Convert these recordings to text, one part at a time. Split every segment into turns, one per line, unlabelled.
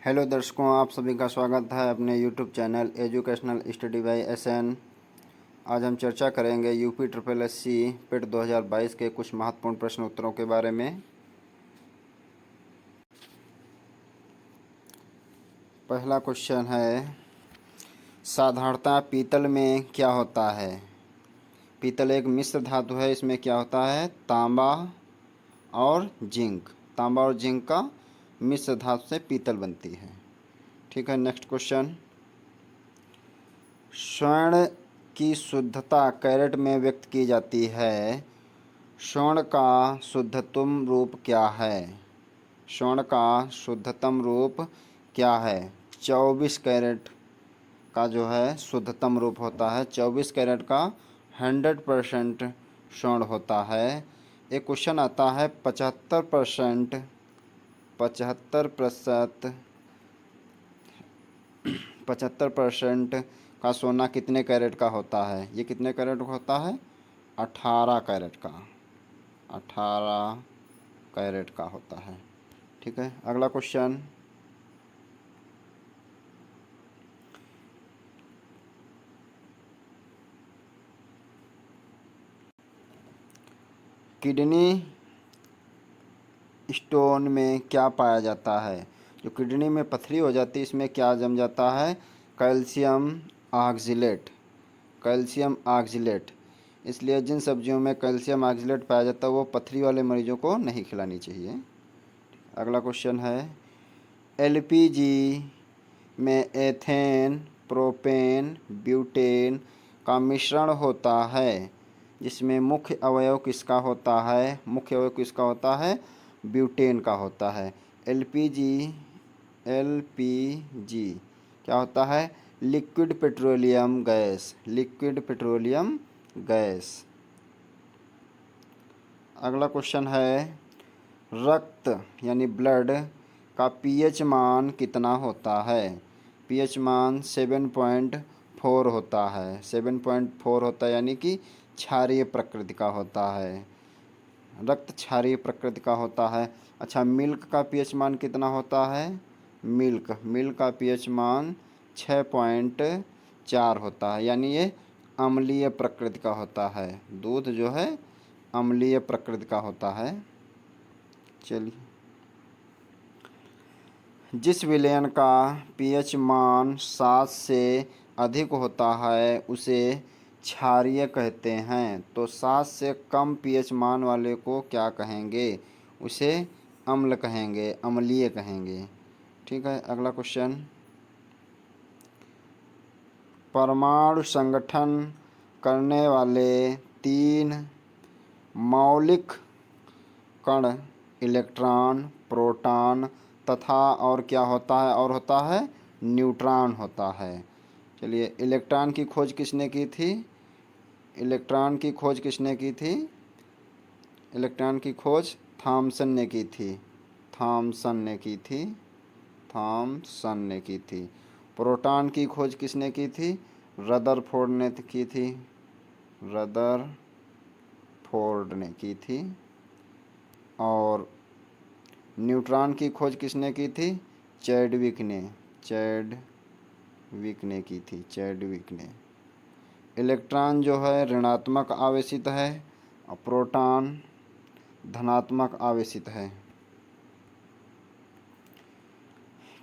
Hello दर्शकों, आप सभी का स्वागत है अपने YouTube channel educational study by SN. आज हम चर्चा करेंगे यूपी ट्रिपल एससी पिट 2022 के कुछ महत्वपूर्ण प्रश्न उत्तरों के बारे में। पहला क्वेश्चन है, साधारणतः पीतल में क्या होता है? पीतल एक मिश्र धातु है, इसमें क्या होता है? तांबा और जिंक। तांबा और जिंक का मिश्र धातु से पीतल बनती है। ठीक है, नेक्स्ट क्वेश्चन, स्वर्ण की शुद्धता कैरेट में व्यक्त की जाती है। स्वर्ण का शुद्धतम रूप क्या है? स्वर्ण का शुद्धतम रूप क्या है? 24 कैरेट का जो है शुद्धतम रूप होता है। 24 कैरेट का 100% स्वर्ण होता है। एक क्वेश्चन आता है 75% 75% का सोना कितने कैरेट का होता है? ये कितने कैरेट का होता है? 18 कैरेट का। 18 कैरेट का होता है। ठीक है, अगला क्वेश्चन, किडनी स्टोन में क्या पाया जाता है? जो किडनी में पथरी हो जाती है, इसमें क्या जम जाता है? Calcium oxalate. Calcium oxalate. इसलिए जिन सब्जियों में कैल्शियम ऑक्जेलेट पाया जाता है वो पथरी वाले मरीजों को नहीं खिलानी चाहिए। अगला क्वेश्चन है, एलपीजी में एथेन, प्रोपेन, ब्यूटेन का मिश्रण होता है, जिसमें मुख्य अवयव किसका होता है? मुख्य अवयव किसका होता है? ब्यूटेन का होता है। एलपीजी एलपीजी क्या होता है? Liquid petroleum gas. Liquid petroleum gas. अगला क्वेश्चन है, रक्त यानी ब्लड का पीएच मान कितना होता है? पीएच मान 7.4 होता है। 7.4 होता है, यानी कि क्षारीय प्रकृति का होता है। रक्त क्षारीय प्रकृति का होता है। अच्छा, मिल्क का पीएच मान कितना होता है? मिल्क का पीएच मान 6.4 होता है, यानी ये अम्लीय प्रकृति का होता है। दूध जो है अम्लीय प्रकृति का होता है। चलिए, जिस विलयन का पीएच मान 7 से अधिक होता है उसे क्षारीय कहते हैं। तो 7 से कम पीएच मान वाले को क्या कहेंगे? उसे अम्ल कहेंगे, अम्लीय कहेंगे। ठीक है, अगला क्वेश्चन, परमाणु संगठन करने वाले 3 मौलिक कण इलेक्ट्रॉन, प्रोटॉन तथा और क्या होता है? और होता है न्यूट्रॉन होता है। चलिए, इलेक्ट्रॉन की खोज किसने की थी? इलेक्ट्रॉन की खोज किसने की थी? इलेक्ट्रॉन की खोज थॉमसन ने की थी। थॉमसन ने की थी। थॉमसन ने की थी। प्रोटॉन की खोज किसने की थी? रदरफोर्ड ने की थी। रदरफोर्ड ने की थी। और न्यूट्रॉन की खोज किसने की थी? चैडविक ने। चैडविक ने की थी। चैडविक ने। इलेक्ट्रॉन जो है ऋणात्मक आवेशित है और प्रोटॉन धनात्मक आवेशित है।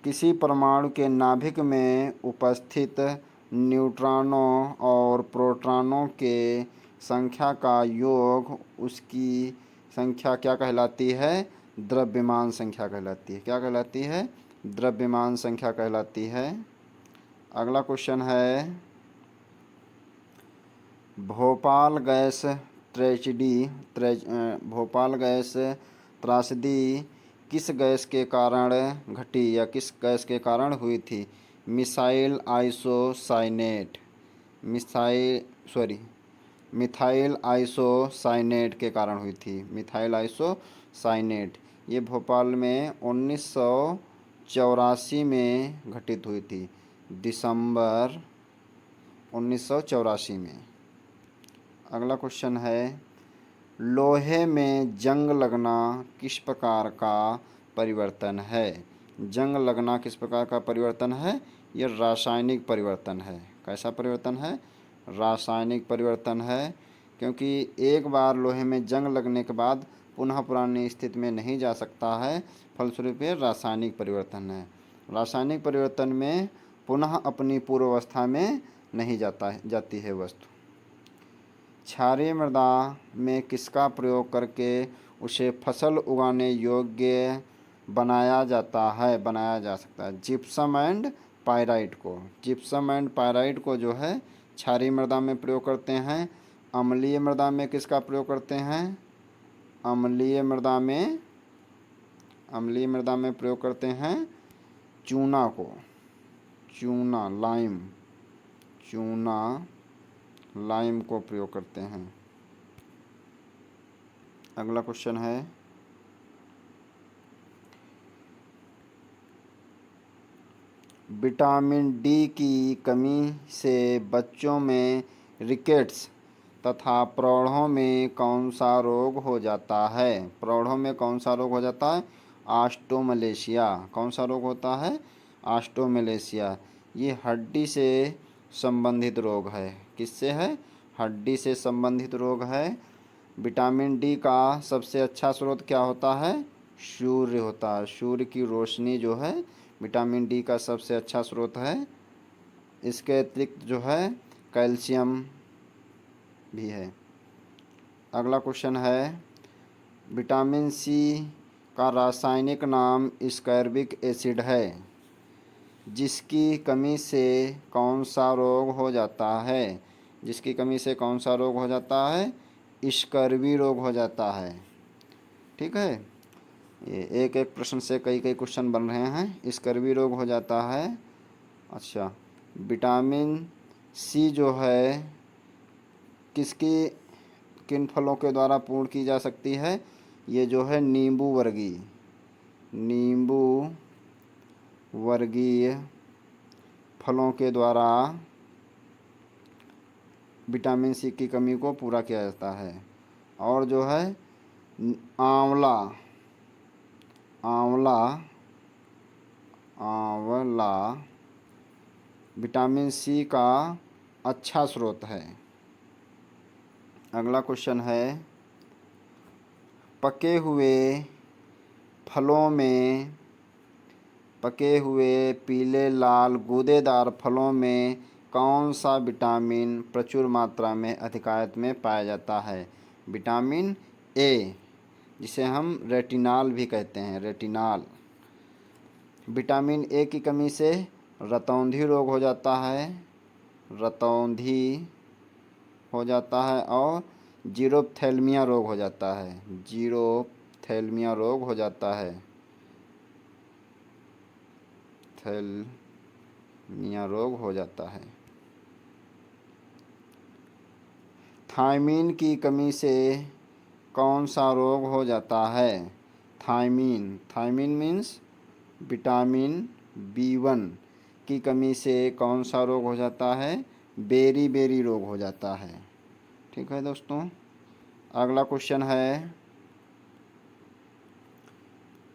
किसी परमाणु के नाभिक में उपस्थित न्यूट्रॉनों और प्रोटॉनों के संख्या का योग उसकी संख्या क्या कहलाती है? द्रव्यमान संख्या कहलाती है। क्या कहलाती है? द्रव्यमान संख्या कहलाती है। अगला क्वेश्चन है, भोपाल गैस भोपाल गैस त्रासदी किस गैस के कारण घटी या किस गैस के कारण हुई थी? Missile isocyanate. मिथाइल आइसोसाइनेट के कारण हुई थी। Methyl isocyanate. ये भोपाल में 1984 में घटित हुई थी, दिसंबर 1984 में। अगला क्वेश्चन है, लोहे में जंग लगना किस प्रकार का परिवर्तन है? जंग लगना किस प्रकार का परिवर्तन है? ये रासायनिक परिवर्तन है। कैसा परिवर्तन है? रासायनिक परिवर्तन है, क्योंकि एक बार लोहे में जंग लगने के बाद पुनः पुरानी स्थिति में नहीं जा सकता है, फलस्वरूप ये रासायनिक परिवर्तन है। रासायनिक परिवर्तन में पुनः अपनी पूर्व अवस्था में नहीं जाती है वस्तु। क्षारीय मृदा में किसका प्रयोग करके उसे फसल उगाने योग्य बनाया जा सकता है? जिप्सम एंड पायराइट को। जिप्सम एंड पायराइट को जो है क्षारीय मृदा में प्रयोग करते हैं। अम्लीय मृदा में किसका प्रयोग करते हैं? अम्लीय मृदा में प्रयोग करते हैं चूना को। चूना, लाइम को प्रयोग करते हैं। अगला क्वेश्चन है, विटामिन डी की कमी से बच्चों में रिकेट्स तथा प्रौढ़ों में कौन सा रोग हो जाता है? प्रौढ़ों में कौन सा रोग हो जाता है? ऑस्टोमलेशिया। कौन सा रोग होता है? ऑस्टोमलेशिया। ये हड्डी से संबंधित रोग है। किससे है? हड्डी से संबंधित रोग है। विटामिन डी का सबसे अच्छा स्रोत क्या होता है? सूर्य होता है। सूर्य की रोशनी जो है विटामिन डी का सबसे अच्छा स्रोत है। इसके अतिरिक्त जो है कैल्शियम भी है। अगला क्वेश्चन है, विटामिन सी का रासायनिक नाम स्कैर्बिक एसिड है, जिसकी कमी से कौन सा रोग हो जाता है? जिसकी कमी से कौन सा रोग हो जाता है? स्कर्वी रोग हो जाता है। ठीक है, ये एक एक प्रश्न से कई कई क्वेश्चन बन रहे हैं। स्कर्वी रोग हो जाता है। अच्छा, विटामिन सी जो है किन फलों के द्वारा पूर्ण की जा सकती है? ये जो है नींबू वर्गीय फलों के द्वारा विटामिन सी की कमी को पूरा किया जाता है। और जो है आंवला विटामिन सी का अच्छा स्रोत है। अगला क्वेश्चन है, पके हुए पीले लाल गूदेदार फलों में कौन सा विटामिन प्रचुर मात्रा में अधिकांश में पाया जाता है? विटामिन ए, जिसे हम रेटिनॉल भी कहते हैं। विटामिन ए की कमी से रतौंधी रोग हो जाता है और जीरोप्थेल्मिया रोग हो जाता है। थायमीन की कमी से कौन सा रोग हो जाता है? थायमीन मीन्स विटामिन B1 की कमी से कौन सा रोग हो जाता है? बेरी रोग हो जाता है। ठीक है दोस्तों, अगला क्वेश्चन है,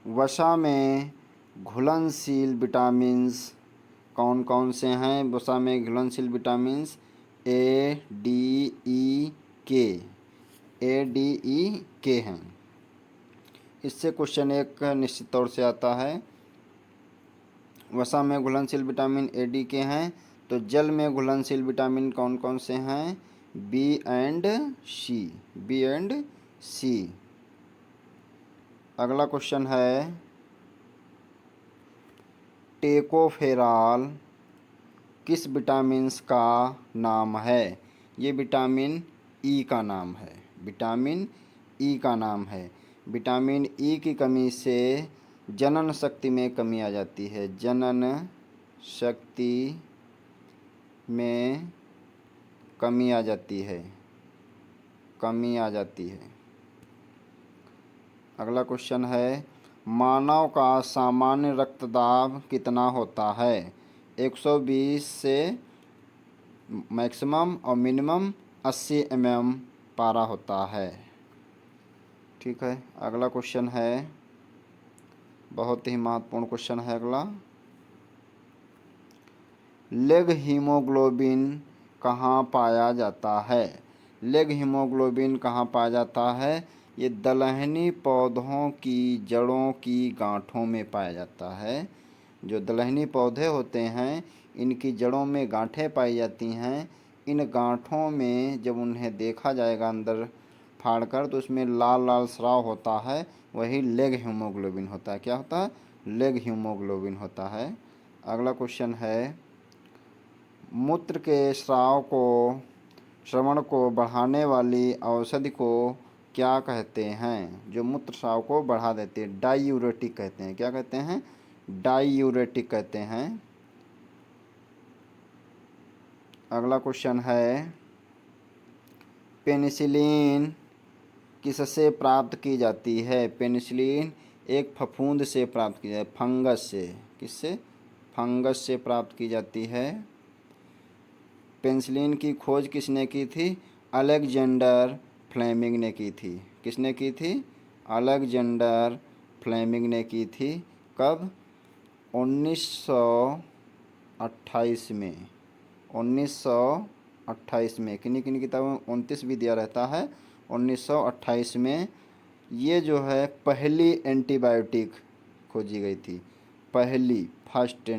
वसा में घुलनशील विटामिन्स कौन कौन से हैं? वसा में घुलनशील vitamins A, D, E, K हैं। इससे क्वेश्चन एक निश्चित तौर से आता है। वसा में घुलनशील विटामिन A, D, K हैं, तो जल में घुलनशील विटामिन कौन कौन से हैं? B and C। अगला क्वेश्चन है, टेकोफेरॉल किस विटामिन का नाम है? ये विटामिन ई का नाम है। विटामिन ई की कमी से जनन शक्ति में कमी आ जाती है। अगला क्वेश्चन है, मानव का सामान्य रक्तदाब कितना होता है? 120 से मैक्सिमम और मिनिमम 80 mm पारा होता है। ठीक है, अगला क्वेश्चन है, बहुत ही महत्वपूर्ण क्वेश्चन है अगला। लेग हीमोग्लोबिन कहाँ पाया जाता है? लेग हीमोग्लोबिन कहाँ पाया जाता है? ये दलहनी पौधों की जड़ों की गांठों में पाया जाता है। जो दलहनी पौधे होते हैं इनकी जड़ों में गांठें पाई जाती हैं। इन गांठों में जब उन्हें देखा जाएगा अंदर फाड़कर तो उसमें लाल लाल स्राव होता है, वही लेग हीमोग्लोबिन होता है। क्या होता है? लेग हीमोग्लोबिन होता है। अगला क्वेश्चन है, मूत्र के श्रवण को बढ़ाने वाली औषधि को क्या कहते हैं? जो मूत्र स्राव को बढ़ा देती है, डाईयूरेटिक कहते हैं। क्या कहते हैं? डाईयूरेटिक कहते हैं। अगला क्वेश्चन है, पेनिसिलिन किससे प्राप्त की जाती है? पेनिसिलिन एक फफूंद से प्राप्त की जाती है, फंगस से। किससे? फंगस से प्राप्त की जाती है। पेनिसिलिन की खोज किसने की थी? अलेक्जेंडर फ्लेमिंग ने की थी। किसने की थी? अलेक्जेंडर फ्लेमिंग ने की थी। कब? 1928 में। 1928 में। किन्हीं किन्हीं किताबों में 29 भी दिया रहता है। 1928 में ये जो है पहली एंटीबायोटिक खोजी गई थी। First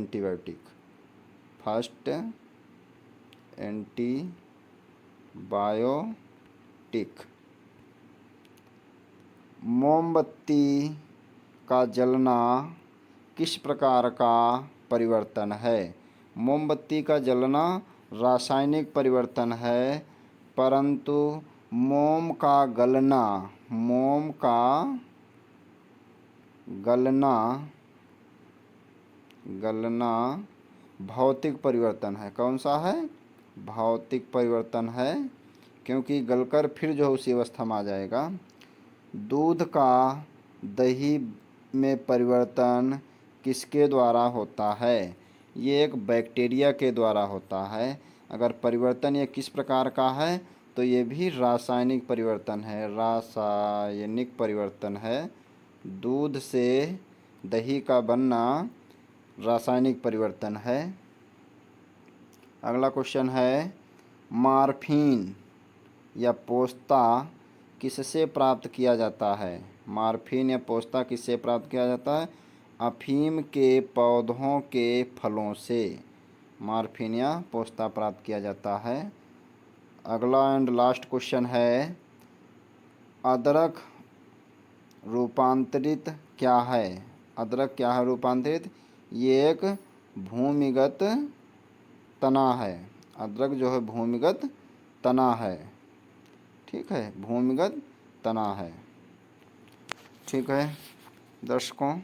antibiotic. मोमबत्ती का जलना किस प्रकार का परिवर्तन है? मोमबत्ती का जलना रासायनिक परिवर्तन है, परंतु मोम का गलना भौतिक परिवर्तन है। कौन सा है? भौतिक परिवर्तन है, क्योंकि गलकर फिर जो उसी अवस्था में आ जाएगा। दूध का दही में परिवर्तन किसके द्वारा होता है? ये एक बैक्टीरिया के द्वारा होता है। अगर परिवर्तन ये किस प्रकार का है तो ये भी रासायनिक परिवर्तन है। दूध से दही का बनना रासायनिक परिवर्तन है। अगला क्वेश्चन है, मॉर्फिन या पोस्ता किससे प्राप्त किया जाता है? मॉर्फिन या पोस्ता किससे प्राप्त किया जाता है? अफीम के पौधों के फलों से मॉर्फिन या पोस्ता प्राप्त किया जाता है। अगला एंड लास्ट क्वेश्चन है, अदरक रूपांतरित क्या है? अदरक क्या है रूपांतरित? ये एक भूमिगत तना है। अदरक जो है भूमिगत तना है। ठीक है, भूमिगत तना है। ठीक है दर्शकों,